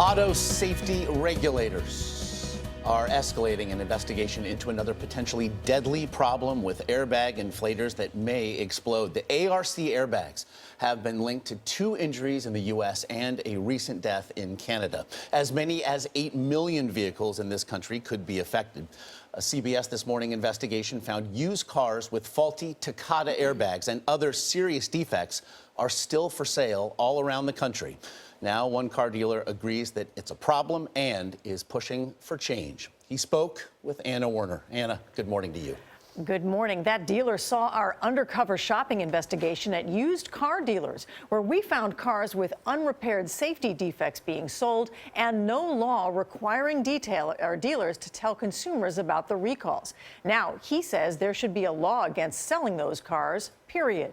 Auto safety regulators are escalating an investigation into another potentially deadly problem with airbag inflators that may explode. The ARC airbags have been linked to 2 injuries in the U.S. and a recent death in Canada. As many as 8 million vehicles in this country could be affected. A CBS This Morning investigation found used cars with faulty Takata airbags and other serious defects are still for sale all around the country. Now, one car dealer agrees that it's a problem and is pushing for change. He spoke with Anna Werner. Anna, good morning to you. Good morning. That dealer saw our undercover shopping investigation at used car dealers, where we found cars with unrepaired safety defects being sold and no law requiring dealers to tell consumers about the recalls. Now, he says there should be a law against selling those cars, period.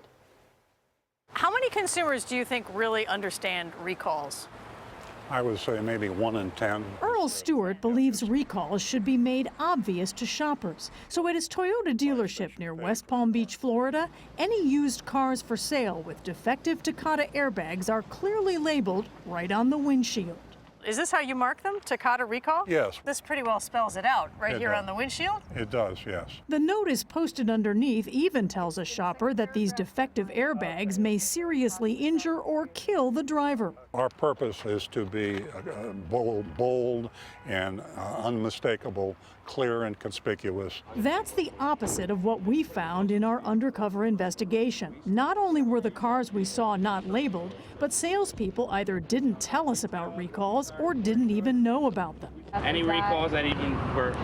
How many consumers do you think really understand recalls? I would say maybe 1 in 10. Earl Stewart believes recalls should be made obvious to shoppers. So at his Toyota dealership near West Palm Beach, Florida, any used cars for sale with defective Takata airbags are clearly labeled right on the windshield. Is this how you mark them, Takata recall? Yes. This pretty well spells it out right here does. on the windshield. It does, yes. The notice posted underneath even tells a shopper that these defective airbags may seriously injure or kill the driver. Our purpose is to be bold and unmistakable, clear and conspicuous. That's the opposite of what we found in our undercover investigation. Not only were the cars we saw not labeled, but salespeople either didn't tell us about recalls or didn't even know about them. Any recalls that even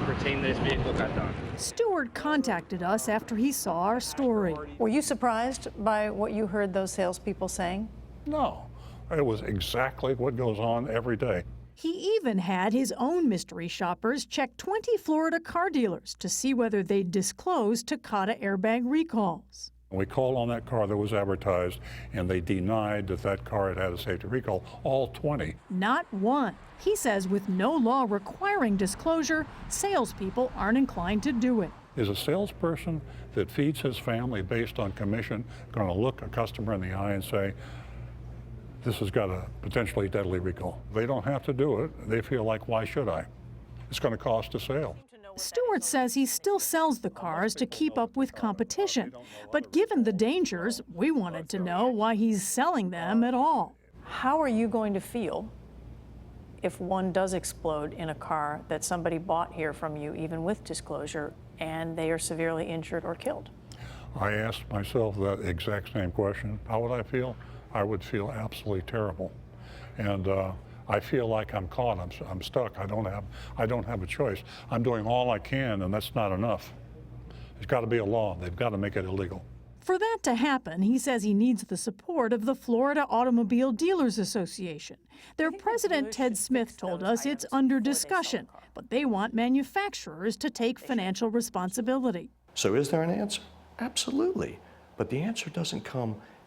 pertain to this vehicle got done. Stewart contacted us after he saw our story. Were you surprised by what you heard those salespeople saying? No, it was exactly what goes on every day. He even had his own mystery shoppers check 20 Florida car dealers to see whether they'd disclose Takata airbag recalls. We called on that car that was advertised, and they denied that that car had a safety recall, all 20. Not one. He says with no law requiring disclosure, salespeople aren't inclined to do it. Is a salesperson that feeds his family based on commission going to look a customer in the eye and say, this has got a potentially deadly recall? They don't have to do it. They feel like, why should I? It's going to cost a sale. Stewart says he still sells the cars to keep up with competition. But given the dangers, we wanted to know why he's selling them at all. How are you going to feel if one does explode in a car that somebody bought here from you, even with disclosure, and they are severely injured or killed? I asked myself that exact same question. How would I feel? I would feel absolutely terrible. And I feel like I'm caught. I'm stuck. I don't have a choice. I'm doing all I can, and that's not enough. There's got to be a law. They've got to make it illegal. For that to happen, he says he needs the support of the Florida Automobile Dealers Association. Their president, Ted Smith, told us it's under discussion, but they want manufacturers to take financial responsibility. So is there an answer? Absolutely. But the answer doesn't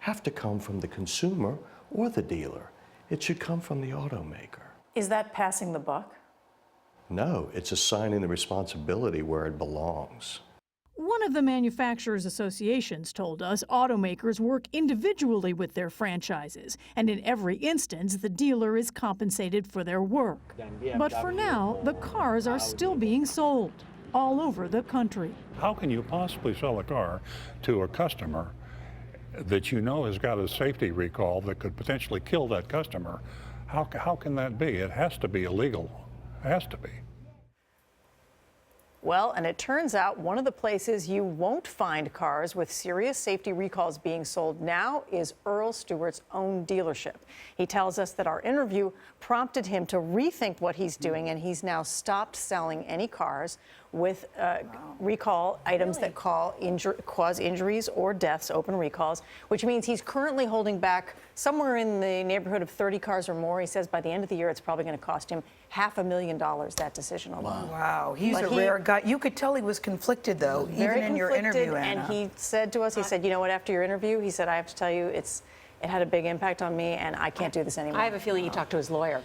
have to come from the consumer or the dealer. It should come from the automaker. Is that passing the buck? No, it's assigning the responsibility where it belongs. One of the manufacturers' associations told us automakers work individually with their franchises, and in every instance, the dealer is compensated for their work. But for now, the cars are still being sold all over the country. How can you possibly sell a car to a customer that you know has got a safety recall that could potentially kill that customer? How can that be? It has to be illegal. It has to be. Well, and it turns out one of the places you won't find cars with serious safety recalls being sold now is Earl Stewart's own dealership. He tells us that our interview prompted him to rethink what he's doing, and he's now stopped selling any cars with recall items that cause injuries or deaths, open recalls, which means he's currently holding back somewhere in the neighborhood of 30 cars or more. He says by the end of the year, it's probably going to cost him $500,000, that decision alone. Wow, he's a rare guy. You could tell he was conflicted, though, even in your interview, Anna. And he said to us, he said, you know what, after your interview, he said, I have to tell you, it had a big impact on me, and I can't do this anymore. I have a feeling he talked to his lawyer.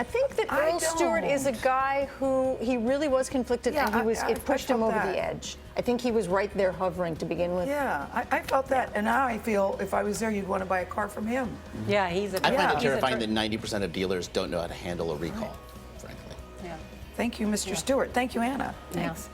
I think that I Earl Stewart is a don't. guy who he really was conflicted, Yeah, and it pushed him felt over that. the edge. I think he was right there hovering to begin with. Yeah, I felt that, and now I feel if I was there, you'd want to buy a car from him. Yeah, he's a. I find it he's a terrifying tr- that 90% of dealers don't know how to handle a recall, frankly. Yeah. Thank you, Mr. Stewart. Thank you, Anna. Thanks.